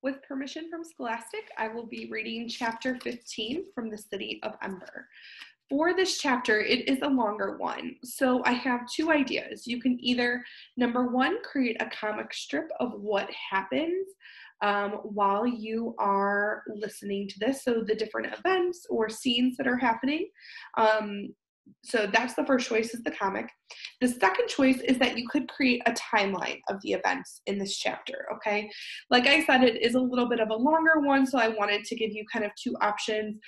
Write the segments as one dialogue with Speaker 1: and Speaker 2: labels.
Speaker 1: With permission from Scholastic, I will be reading chapter 15 from the city of Ember. For this chapter, it is a longer one, so I have two ideas. You can either, number one, create a comic strip of what happens while you are listening to this, so the different events or scenes that are happening. So that's the first choice, is the comic. The second choice is that you could create a timeline of the events in this chapter, okay? Like I said, it is a little bit of a longer one, so I wanted to give you kind of two options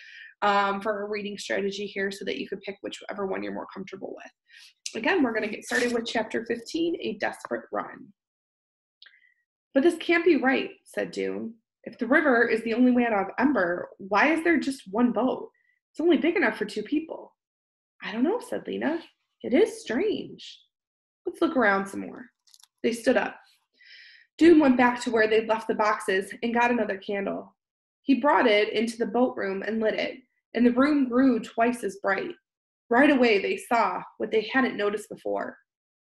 Speaker 1: for a reading strategy here so that you could pick whichever one you're more comfortable with. Again, we're going to get started with chapter 15, A Desperate Run. But this can't be right, said Dune. If the river is the only way out of Ember, why is there just one boat? It's only big enough for two people. I don't know, said Lena. It is strange. Let's look around some more. They stood up. Dune went back to where they'd left the boxes and got another candle. He brought it into the boat room and lit it, and the room grew twice as bright. Right away they saw what they hadn't noticed before.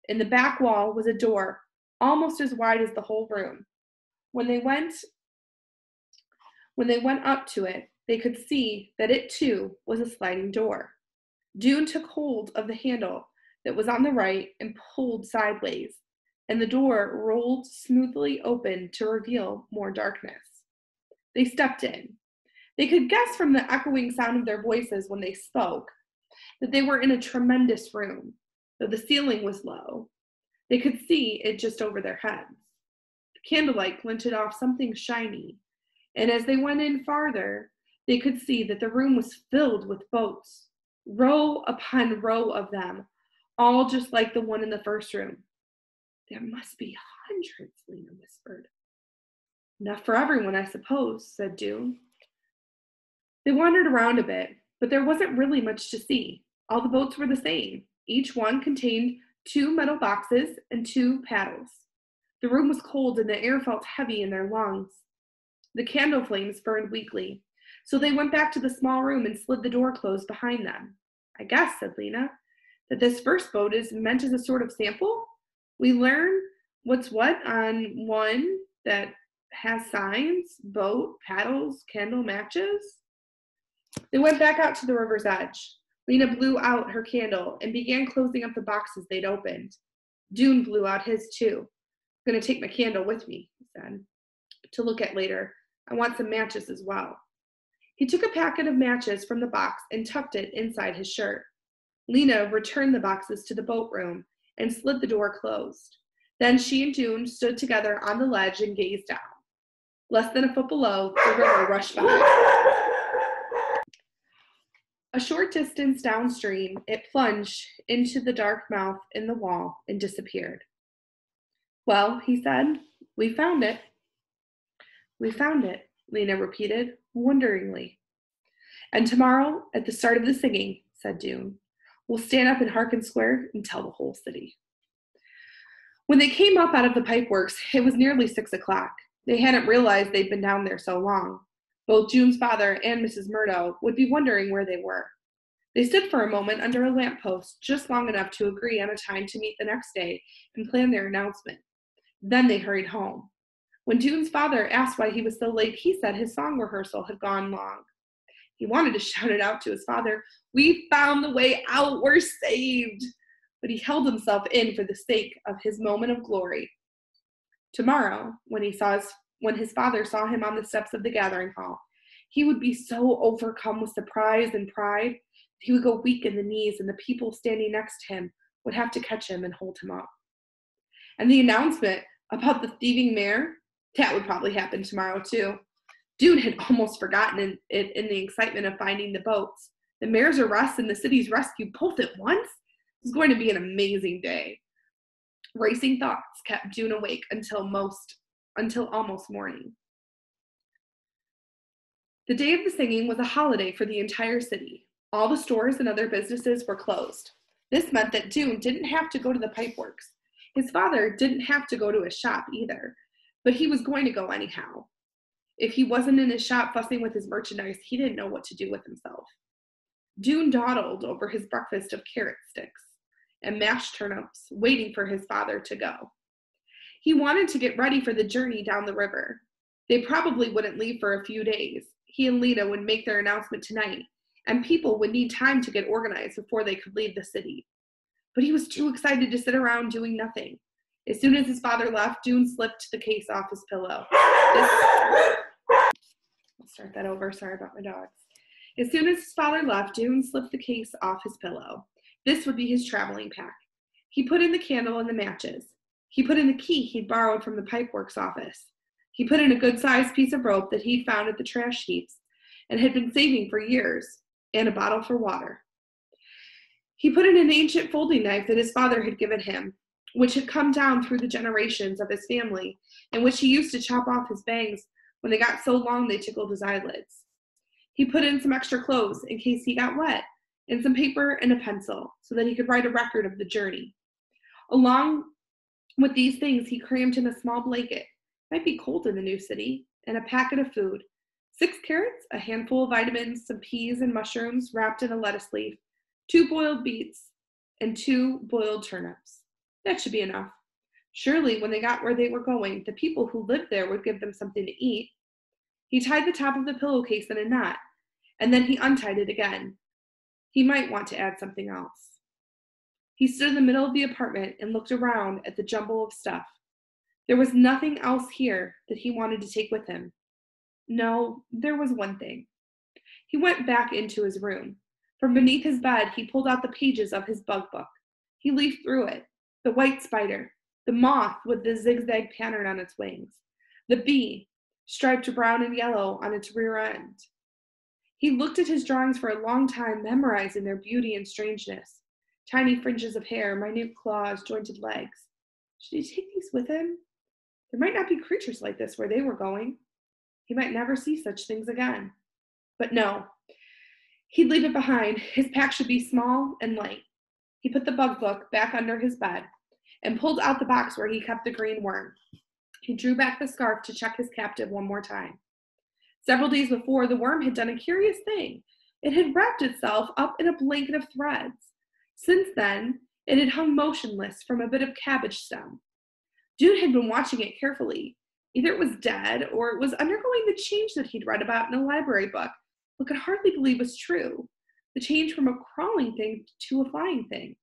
Speaker 1: In the back wall was a door, almost as wide as the whole room. When they went up to it, they could see that it too was a sliding door. Dune took hold of the handle that was on the right and pulled sideways, and the door rolled smoothly open to reveal more darkness. They stepped in. They could guess from the echoing sound of their voices when they spoke that they were in a tremendous room, though the ceiling was low. They could see it just over their heads. The candlelight glinted off something shiny, and as they went in farther, they could see that the room was filled with boats, row upon row of them, all just like the one in the first room. There must be hundreds, Lena whispered. Enough for everyone, I suppose, said Dune. They wandered around a bit, but there wasn't really much to see. All the boats were the same. Each one contained 2 metal boxes and 2 paddles. The room was cold and the air felt heavy in their lungs. The candle flames burned weakly, so they went back to the small room and slid the door closed behind them. I guess, said Lena, that this first boat is meant as a sort of sample. We learn what's what on one that has signs, boat, paddles, candle, matches. They went back out to the river's edge. Lena blew out her candle and began closing up the boxes they'd opened. Dune blew out his too. I'm going to take my candle with me, he said, to look at later. I want some matches as well. He took a packet of matches from the box and tucked it inside his shirt. Lena returned the boxes to the boat room and slid the door closed. Then she and Dune stood together on the ledge and gazed down. Less than a foot below, the river rushed by. A short distance downstream, it plunged into the dark mouth in the wall and disappeared. Well, he said, we found it. We found it, Lena repeated, wonderingly. And tomorrow, at the start of the singing, said Dune, we'll stand up in Harkin Square and tell the whole city. When they came up out of the pipeworks, it was nearly 6 o'clock. They hadn't realized they'd been down there so long. Both June's father and Mrs. Murdo would be wondering where they were. They stood for a moment under a lamppost, just long enough to agree on a time to meet the next day and plan their announcement. Then they hurried home. When June's father asked why he was so late, he said his song rehearsal had gone long. He wanted to shout it out to his father, we found the way out, we're saved. But he held himself in for the sake of his moment of glory. Tomorrow, when his father saw him on the steps of the gathering hall, he would be so overcome with surprise and pride that he would go weak in the knees, and the people standing next to him would have to catch him and hold him up. And the announcement about the thieving mare, that would probably happen tomorrow too. Dune had almost forgotten it in the excitement of finding the boats. The mare's arrest and the city's rescue both at once? It was going to be an amazing day. Racing thoughts kept Dune awake until almost morning. The day of the singing was a holiday for the entire city. All the stores and other businesses were closed. This meant that Dune didn't have to go to the pipeworks. His father didn't have to go to his shop either, but he was going to go anyhow. If he wasn't in his shop fussing with his merchandise, he didn't know what to do with himself. Dune dawdled over his breakfast of carrot sticks and mashed turnips, waiting for his father to go. He wanted to get ready for the journey down the river. They probably wouldn't leave for a few days. He and Lena would make their announcement tonight, and people would need time to get organized before they could leave the city. But he was too excited to sit around doing nothing. As soon as his father left, Dune slipped the case off his pillow. I'll start that over. Sorry about my dogs. As soon as his father left, Dune slipped the case off his pillow. This would be his traveling pack. He put in the candle and the matches. He put in the key he'd borrowed from the pipeworks office. He put in a good-sized piece of rope that he'd found at the trash heaps and had been saving for years, and a bottle for water. He put in an ancient folding knife that his father had given him, which had come down through the generations of his family, and which he used to chop off his bangs when they got so long they tickled his eyelids. He put in some extra clothes in case he got wet, and some paper and a pencil so that he could write a record of the journey. Along with these things, he crammed in a small blanket, might be cold in the new city, and a packet of food, 6 carrots, a handful of vitamins, some peas and mushrooms wrapped in a lettuce leaf, 2 boiled beets, and 2 boiled turnips. That should be enough. Surely, when they got where they were going, the people who lived there would give them something to eat. He tied the top of the pillowcase in a knot, and then he untied it again. He might want to add something else. He stood in the middle of the apartment and looked around at the jumble of stuff. There was nothing else here that he wanted to take with him. No, there was one thing. He went back into his room. From beneath his bed, he pulled out the pages of his bug book. He leafed through it. The white spider, the moth with the zigzag pattern on its wings, the bee, striped brown and yellow on its rear end. He looked at his drawings for a long time, memorizing their beauty and strangeness. Tiny fringes of hair, minute claws, jointed legs. Should he take these with him? There might not be creatures like this where they were going. He might never see such things again. But no, he'd leave it behind. His pack should be small and light. He put the bug book back under his bed and pulled out the box where he kept the green worm. He drew back the scarf to check his captive one more time. Several days before, the worm had done a curious thing. It had wrapped itself up in a blanket of threads. Since then, it had hung motionless from a bit of cabbage stem. Dune had been watching it carefully. Either it was dead, or it was undergoing the change that he'd read about in a library book, but could hardly believe was true. The change from a crawling thing to a flying thing.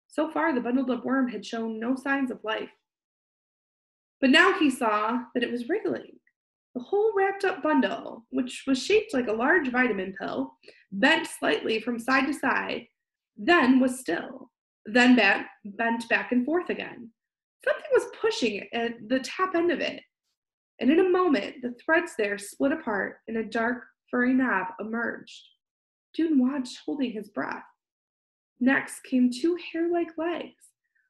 Speaker 1: So far, the bundled up worm had shown no signs of life. But now he saw that it was wriggling. The whole wrapped up bundle, which was shaped like a large vitamin pill, bent slightly from side to side, then was still, then bent back and forth again. Something was pushing at the top end of it, and in a moment, the threads there split apart and a dark, furry knob emerged. Dune watched, holding his breath. Next came 2 hair-like legs,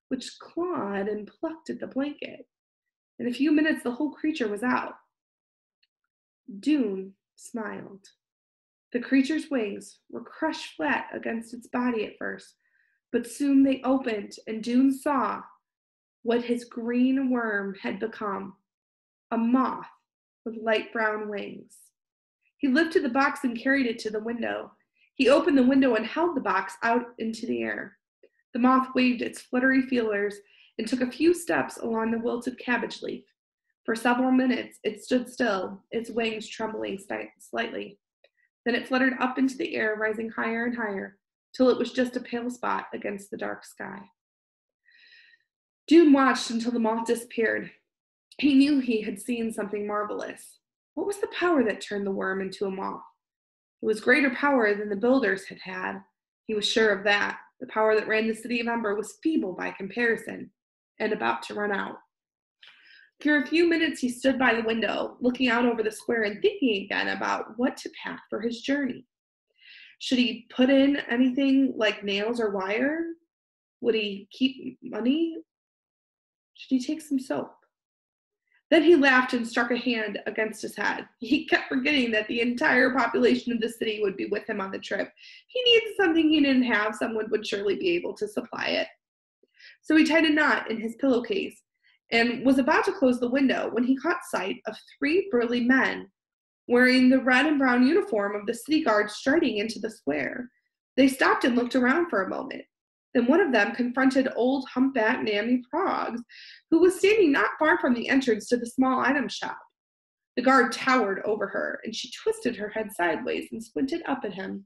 Speaker 1: which clawed and plucked at the blanket. In a few minutes, the whole creature was out. Dune smiled. The creature's wings were crushed flat against its body at first, but soon they opened, and Dune saw what his green worm had become, a moth with light brown wings. He lifted the box and carried it to the window. He opened the window and held the box out into the air. The moth waved its fluttery feelers and took a few steps along the wilted cabbage leaf. For several minutes, it stood still, its wings trembling slightly. Then it fluttered up into the air, rising higher and higher, till it was just a pale spot against the dark sky. Dune watched until the moth disappeared. He knew he had seen something marvelous. What was the power that turned the worm into a moth? It was greater power than the builders had had. He was sure of that. The power that ran the city of Ember was feeble by comparison, and about to run out. For a few minutes he stood by the window, looking out over the square and thinking again about what to pack for his journey. Should he put in anything like nails or wire? Would he keep money? Should he take some soap? Then he laughed and struck a hand against his head. He kept forgetting that the entire population of the city would be with him on the trip. He needed something he didn't have. Someone would surely be able to supply it. So he tied a knot in his pillowcase and was about to close the window when he caught sight of 3 burly men wearing the red and brown uniform of the city guard striding into the square. They stopped and looked around for a moment. Then one of them confronted old humpback Mammy Proggs, who was standing not far from the entrance to the small item shop. The guard towered over her, and she twisted her head sideways and squinted up at him.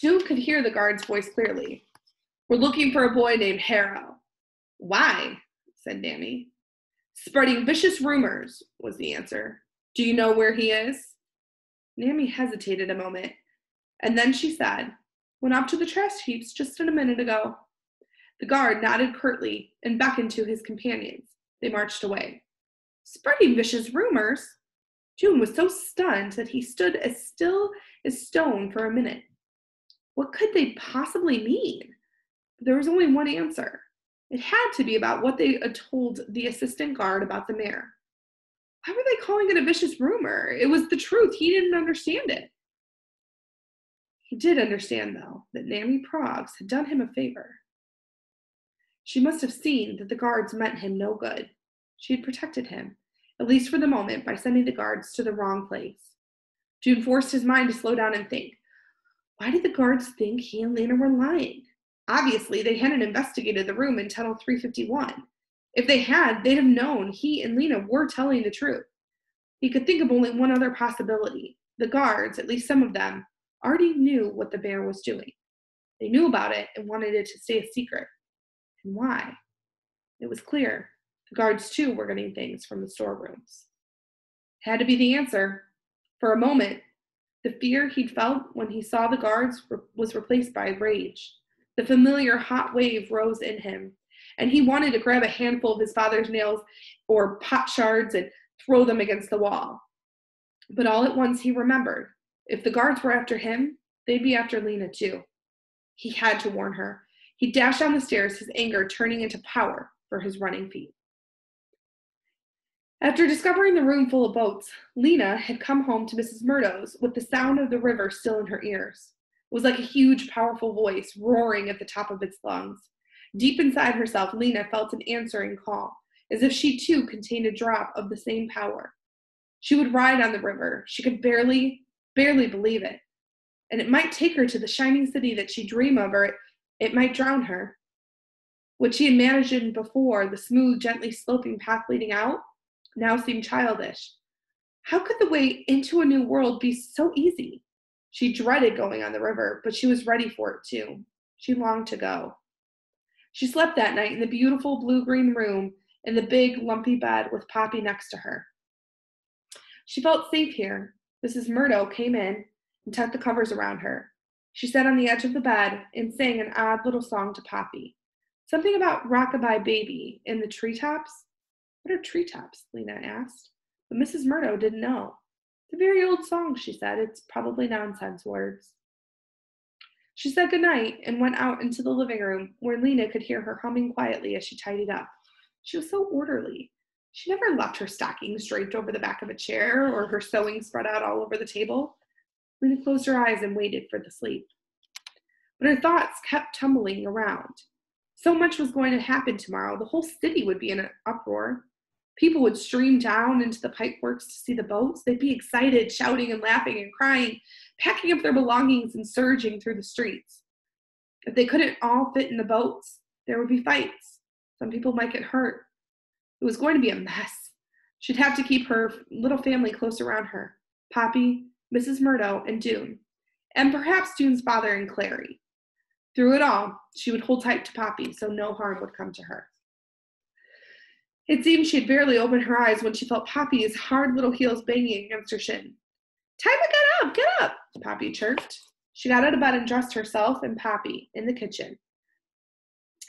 Speaker 1: June could hear the guard's voice clearly. "We're looking for a boy named Harrow." "Why?" said Nanny. "Spreading vicious rumors," was the answer. "Do you know where he is?" Nanny hesitated a moment, and then she said, "Went up to the trash heaps just a minute ago." The guard nodded curtly and beckoned to his companions. They marched away. "Spreading vicious rumors?" June was so stunned that he stood as still as stone for a minute. What could they possibly mean? There was only one answer. It had to be about what they had told the assistant guard about the mare. Why were they calling it a vicious rumor? It was the truth. He didn't understand it. He did understand, though, that Nanny Proggs had done him a favor. She must have seen that the guards meant him no good. She had protected him, at least for the moment, by sending the guards to the wrong place. June forced his mind to slow down and think. Why did the guards think he and Lena were lying? Obviously, they hadn't investigated the room in Tunnel 351. If they had, they'd have known he and Lena were telling the truth. He could think of only one other possibility. The guards, at least some of them, already knew what the bear was doing. They knew about it and wanted it to stay a secret. And why? It was clear. The guards, too, were getting things from the storerooms. Had to be the answer. For a moment, the fear he'd felt when he saw the guards was replaced by rage. The familiar hot wave rose in him, and he wanted to grab a handful of his father's nails or pot shards and throw them against the wall. But all at once he remembered, if the guards were after him, they'd be after Lena too. He had to warn her. He dashed down the stairs, his anger turning into power for his running feet. After discovering the room full of boats, Lena had come home to Mrs. Murdo's with the sound of the river still in her ears. It was like a huge, powerful voice roaring at the top of its lungs. Deep inside herself, Lena felt an answering call, as if she too contained a drop of the same power. She would ride on the river. She could barely believe it. And it might take her to the shining city that she dreamed of, or it might drown her. What she had imagined before, the smooth, gently sloping path leading out, now seemed childish. How could the way into a new world be so easy? She dreaded going on the river, but she was ready for it too. She longed to go. She slept that night in the beautiful blue-green room in the big, lumpy bed with Poppy next to her. She felt safe here. Mrs. Murdo came in and tucked the covers around her. She sat on the edge of the bed and sang an odd little song to Poppy. Something about rock-a-bye baby in the treetops. What are treetops? Lena asked. But Mrs. Murdo didn't know. It's a very old song, she said. It's probably nonsense words. She said goodnight and went out into the living room where Lena could hear her humming quietly as she tidied up. She was so orderly. She never left her stockings draped over the back of a chair or her sewing spread out all over the table. Lena closed her eyes and waited for the sleep. But her thoughts kept tumbling around. So much was going to happen tomorrow. The whole city would be in an uproar. People would stream down into the pipeworks to see the boats. They'd be excited, shouting and laughing and crying, packing up their belongings and surging through the streets. If they couldn't all fit in the boats, there would be fights. Some people might get hurt. It was going to be a mess. She'd have to keep her little family close around her. Poppy, Mrs. Murdo, and Dune. And perhaps Dune's father and Clary. Through it all, she would hold tight to Poppy so no harm would come to her. It seemed she had barely opened her eyes when she felt Poppy's hard little heels banging against her shin. Time to get up, Poppy chirped. She got out of bed and dressed herself and Poppy in the kitchen.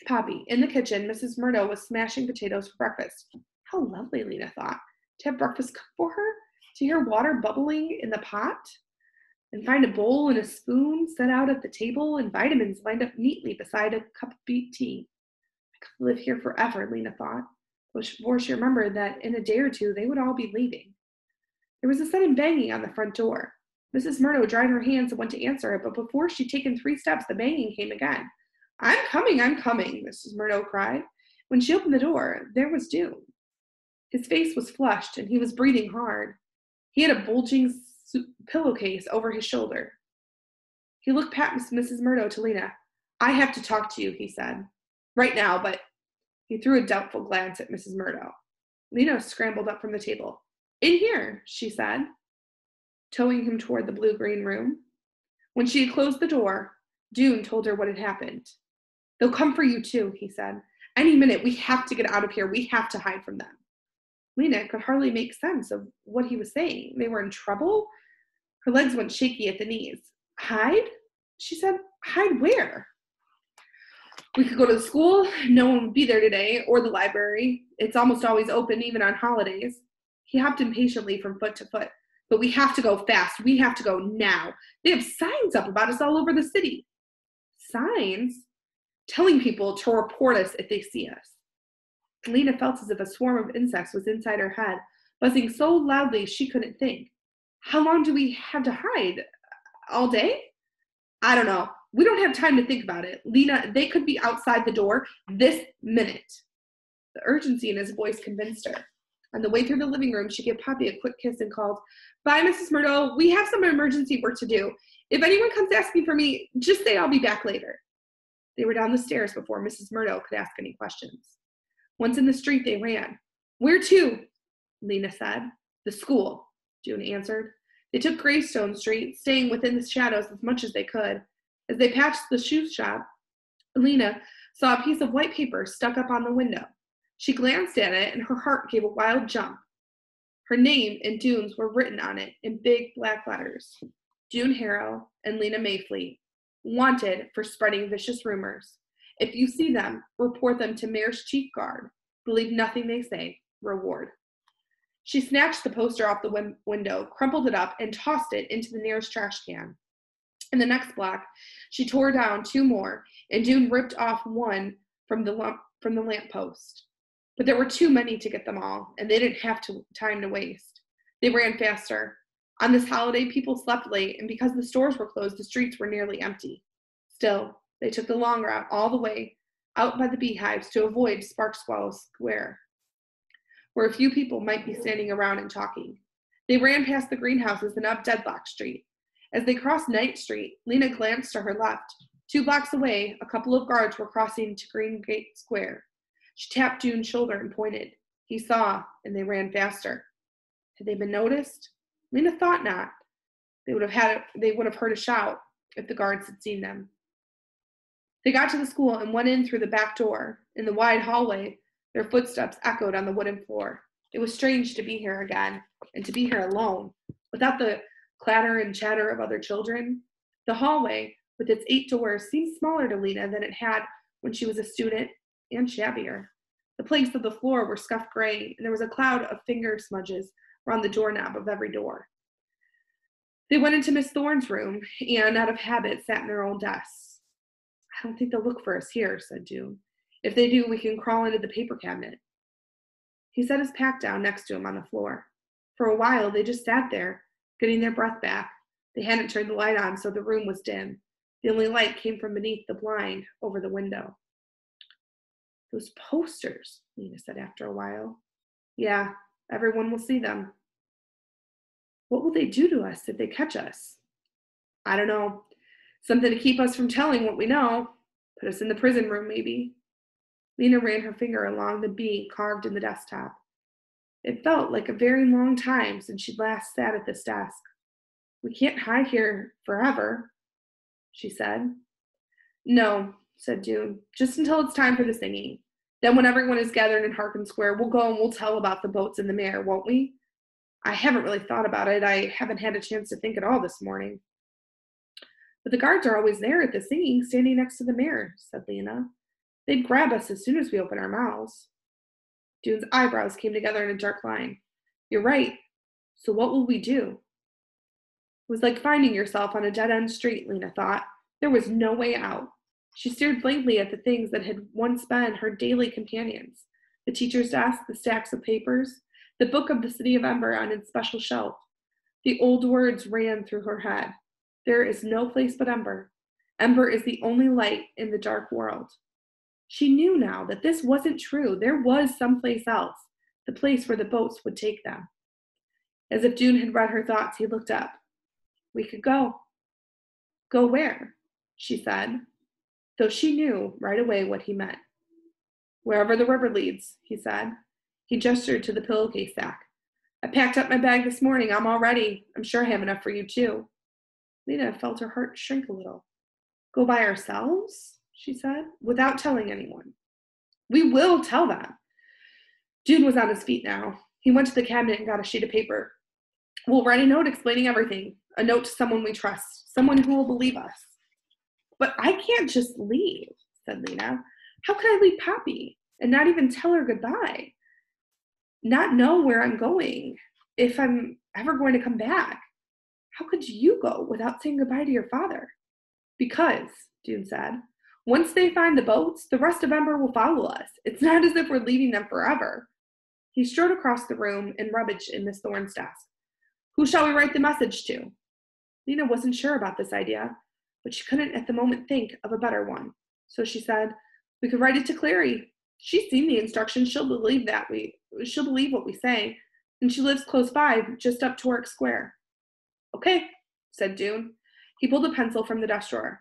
Speaker 1: Mrs. Murdo was smashing potatoes for breakfast. How lovely, Lena thought, to have breakfast cooked for her, to hear water bubbling in the pot, and find a bowl and a spoon set out at the table and vitamins lined up neatly beside a cup of beet tea. I could live here forever, Lena thought, before she remembered that in a day or two they would all be leaving. There was a sudden banging on the front door. Mrs. Murdo dried her hands and went to answer it, but before she'd taken 3 steps, the banging came again. I'm coming, Mrs. Murdo cried. When she opened the door, there was Dune. His face was flushed, and he was breathing hard. He had a bulging pillowcase over his shoulder. He looked past Mrs. Murdo to Lena. I have to talk to you, he said. Right now, but he threw a doubtful glance at Mrs. Murdo. Lena scrambled up from the table. In here, she said, towing him toward the blue-green room. When she had closed the door, Dune told her what had happened. They'll come for you too, he said. Any minute, we have to get out of here. We have to hide from them. Lena could hardly make sense of what he was saying. They were in trouble? Her legs went shaky at the knees. Hide? She said. Hide where? We could go to the school. No one would be there today, or the library. It's almost always open, even on holidays. He hopped impatiently from foot to foot. But we have to go fast. We have to go now. They have signs up about us all over the city. Signs? Telling people to report us if they see us. Lena felt as if a swarm of insects was inside her head, buzzing so loudly she couldn't think. How long do we have to hide? All day? I don't know. We don't have time to think about it. Lena, they could be outside the door this minute. The urgency in his voice convinced her. On the way through the living room, she gave Poppy a quick kiss and called, Bye, Mrs. Myrtle. We have some emergency work to do. If anyone comes asking for me, just say I'll be back later. They were down the stairs before Mrs. Myrtle could ask any questions. Once in the street, they ran. Where to? Lena said. The school, June answered. They took Greystone Street, staying within the shadows as much as they could. As they passed the shoe shop, Lena saw a piece of white paper stuck up on the window. She glanced at it, and her heart gave a wild jump. Her name and Dune's were written on it in big black letters. June Harrow and Lena Mayfleet, wanted for spreading vicious rumors. If you see them, report them to Mayor's Chief Guard. Believe nothing they say. Reward. She snatched the poster off the window, crumpled it up, and tossed it into the nearest trash can. In the next block, she tore down 2 more, and June ripped off one from the lamppost. But there were too many to get them all, and they didn't have time to waste. They ran faster. On this holiday, people slept late, and because the stores were closed, the streets were nearly empty. Still, they took the long route all the way out by the beehives to avoid Spark Swallow Square, where a few people might be standing around and talking. They ran past the greenhouses and up Deadlock Street. As they crossed Ninth Street, Lena glanced to her left. 2 blocks away, a couple of guards were crossing to Green Gate Square. She tapped June's shoulder and pointed. He saw, and they ran faster. Had they been noticed? Lena thought not. They would have heard a shout if the guards had seen them. They got to the school and went in through the back door. In the wide hallway, their footsteps echoed on the wooden floor. It was strange to be here again, and to be here alone, without the clatter and chatter of other children. The hallway, with its 8 doors, seemed smaller to Lena than it had when she was a student, and shabbier. The planks of the floor were scuffed gray, and there was a cloud of finger smudges around the doorknob of every door. They went into Miss Thorne's room, and, out of habit, sat in their old desks. I don't think they'll look for us here, said June. If they do, we can crawl into the paper cabinet. He set his pack down next to him on the floor. For a while, they just sat there, getting their breath back. They hadn't turned the light on, so the room was dim. The only light came from beneath the blind over the window. Those posters, Lena said after a while. Yeah, everyone will see them. What will they do to us if they catch us? I don't know. Something to keep us from telling what we know. Put us in the prison room, maybe. Lena ran her finger along the B carved in the desktop. It felt like a very long time since she'd last sat at this desk. We can't hide here forever, she said. No, said June, just until it's time for the singing. Then when everyone is gathered in Harkin Square, we'll go and we'll tell about the boats and the mayor, won't we? I haven't really thought about it. I haven't had a chance to think at all this morning. But the guards are always there at the singing, standing next to the mayor, said Lena. They'd grab us as soon as we open our mouths. June's eyebrows came together in a dark line. You're right. So what will we do? It was like finding yourself on a dead-end street, Lena thought. There was no way out. She stared blankly at the things that had once been her daily companions. The teacher's desk, the stacks of papers, the book of the city of Ember on its special shelf. The old words ran through her head. There is no place but Ember. Ember is the only light in the dark world. She knew now that this wasn't true. There was someplace else, the place where the boats would take them. As if June had read her thoughts, he looked up. We could go. Go where? She said, though she knew right away what he meant. Wherever the river leads, he said. He gestured to the pillowcase sack. I packed up my bag this morning. I'm all ready. I'm sure I have enough for you, too. Lena felt her heart shrink a little. Go by ourselves? She said, without telling anyone. We will tell them. June was on his feet now. He went to the cabinet and got a sheet of paper. We'll write a note explaining everything. A note to someone we trust. Someone who will believe us. But I can't just leave, said Lena. How can I leave Poppy and not even tell her goodbye? Not know where I'm going, if I'm ever going to come back. How could you go without saying goodbye to your father? Because, June said, once they find the boats, the rest of Ember will follow us. It's not as if we're leaving them forever. He strode across the room and rummaged in Miss Thorne's desk. Who shall we write the message to? Lena wasn't sure about this idea, but she couldn't at the moment think of a better one. So she said, we could write it to Clary. She's seen the instructions. She'll believe what we say, and she lives close by, just up Torque Square. Okay, said June. He pulled a pencil from the desk drawer.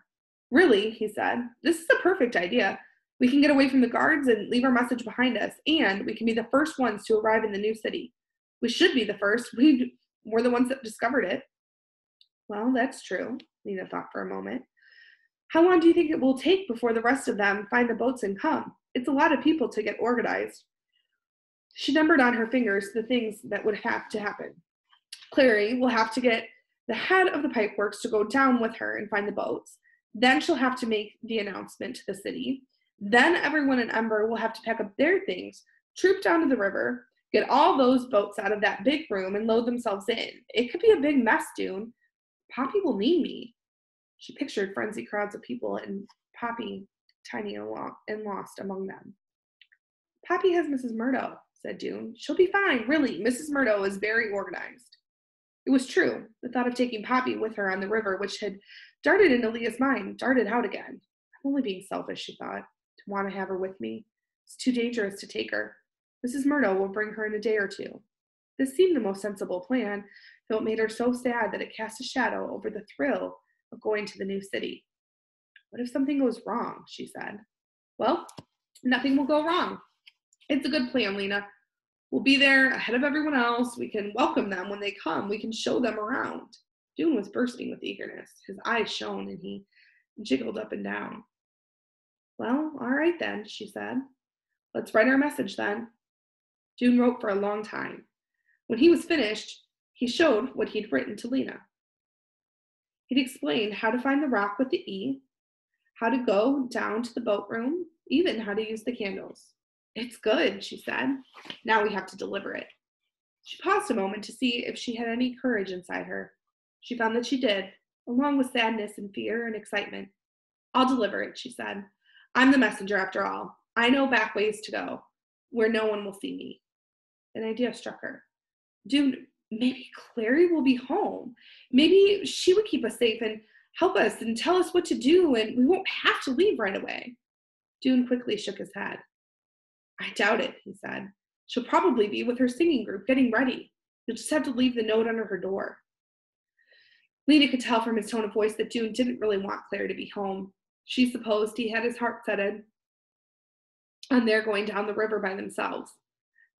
Speaker 1: Really, he said, this is a perfect idea. We can get away from the guards and leave our message behind us, and we can be the first ones to arrive in the new city. We should be the first. We're the ones that discovered it. Well, that's true, Lena thought for a moment. How long do you think it will take before the rest of them find the boats and come? It's a lot of people to get organized. She numbered on her fingers the things that would have to happen. Clary will have to get the head of the pipeworks to go down with her and find the boats. Then she'll have to make the announcement to the city. Then everyone in Ember will have to pack up their things, troop down to the river, get all those boats out of that big room and load themselves in. It could be a big mess, June. Poppy will need me. She pictured frenzied crowds of people and Poppy, tiny and lost among them. Poppy has Mrs. Murdo, said June. She'll be fine, really. Mrs. Murdo is very organized. It was true. The thought of taking Poppy with her on the river, which had darted into Leah's mind, darted out again. I'm only being selfish, she thought, to want to have her with me. It's too dangerous to take her. Mrs. Murdo will bring her in a day or two. This seemed the most sensible plan, though it made her so sad that it cast a shadow over the thrill of going to the new city. What if something goes wrong, she said. Well, nothing will go wrong. It's a good plan, Lena. We'll be there ahead of everyone else. We can welcome them when they come. We can show them around. June was bursting with eagerness. His eyes shone and he jiggled up and down. Well, all right then, she said. Let's write our message then. June wrote for a long time. When he was finished, he showed what he'd written to Lena. He'd explained how to find the rock with the E, how to go down to the boat room, even how to use the candles. It's good, she said. Now we have to deliver it. She paused a moment to see if she had any courage inside her. She found that she did, along with sadness and fear and excitement. I'll deliver it, she said. I'm the messenger after all. I know back ways to go, where no one will see me. An idea struck her. Dude, maybe Clary will be home. Maybe she would keep us safe and help us and tell us what to do, and we won't have to leave right away. June quickly shook his head. I doubt it, he said. She'll probably be with her singing group getting ready. You'll just have to leave the note under her door. Lena could tell from his tone of voice that June didn't really want Claire to be home. She supposed he had his heart set on their going down the river by themselves.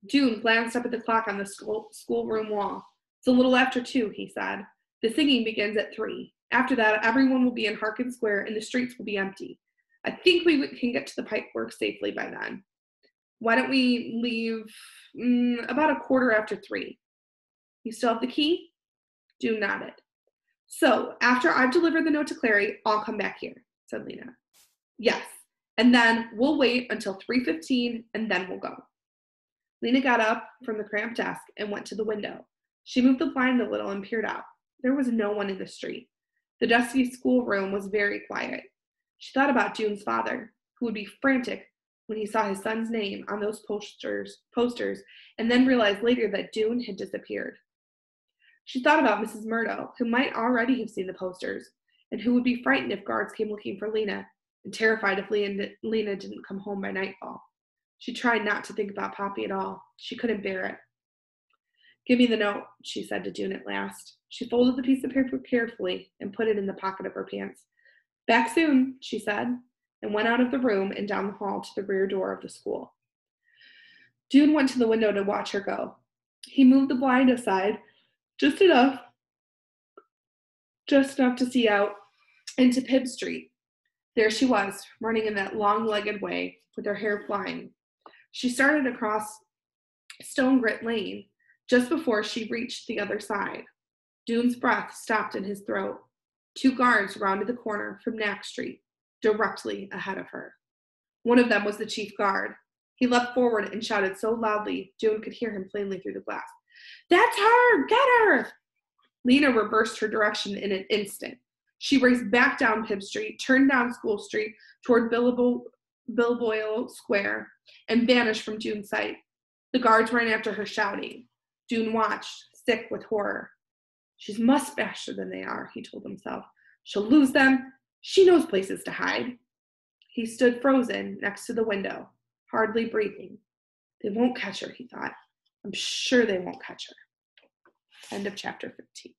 Speaker 1: June glanced up at the clock on the schoolroom wall. It's a little after 2, he said. The singing begins at 3. After that, everyone will be in Harkin Square and the streets will be empty. I think we can get to the pipeworks safely by then. Why don't we leave about 3:15? You still have the key? June nodded. So, after I've delivered the note to Clary, I'll come back here, said Lena. Yes, and then we'll wait until 3:15 and then we'll go. Lena got up from the cramped desk and went to the window. She moved the blind a little and peered out. There was no one in the street. The dusty schoolroom was very quiet. She thought about June's father, who would be frantic when he saw his son's name on those posters, and then realized later that June had disappeared. She thought about Mrs. Murdo, who might already have seen the posters, and who would be frightened if guards came looking for Lena, and terrified if Lena didn't come home by nightfall. She tried not to think about Poppy at all. She couldn't bear it. Give me the note, she said to June at last. She folded the piece of paper carefully and put it in the pocket of her pants. Back soon, she said, and went out of the room and down the hall to the rear door of the school. Dune went to the window to watch her go. He moved the blind aside just enough, just enough to see out into Pibb Street. There she was, running in that long-legged way, with her hair flying. She started across Stone Grit Lane just before she reached the other side. Dune's breath stopped in his throat. 2 guards rounded the corner from Knack Street, directly ahead of her. One of them was the chief guard. He leapt forward and shouted so loudly Dune could hear him plainly through the glass. "That's her! Get her!" Lena reversed her direction in an instant. She raced back down Pibb Street, turned down School Street toward Bilboil Square, and vanished from Dune's sight. The guards ran after her shouting. Dune watched, sick with horror. She's much faster than they are, he told himself. She'll lose them. She knows places to hide. He stood frozen next to the window, hardly breathing. They won't catch her, he thought. I'm sure they won't catch her. End of chapter 15.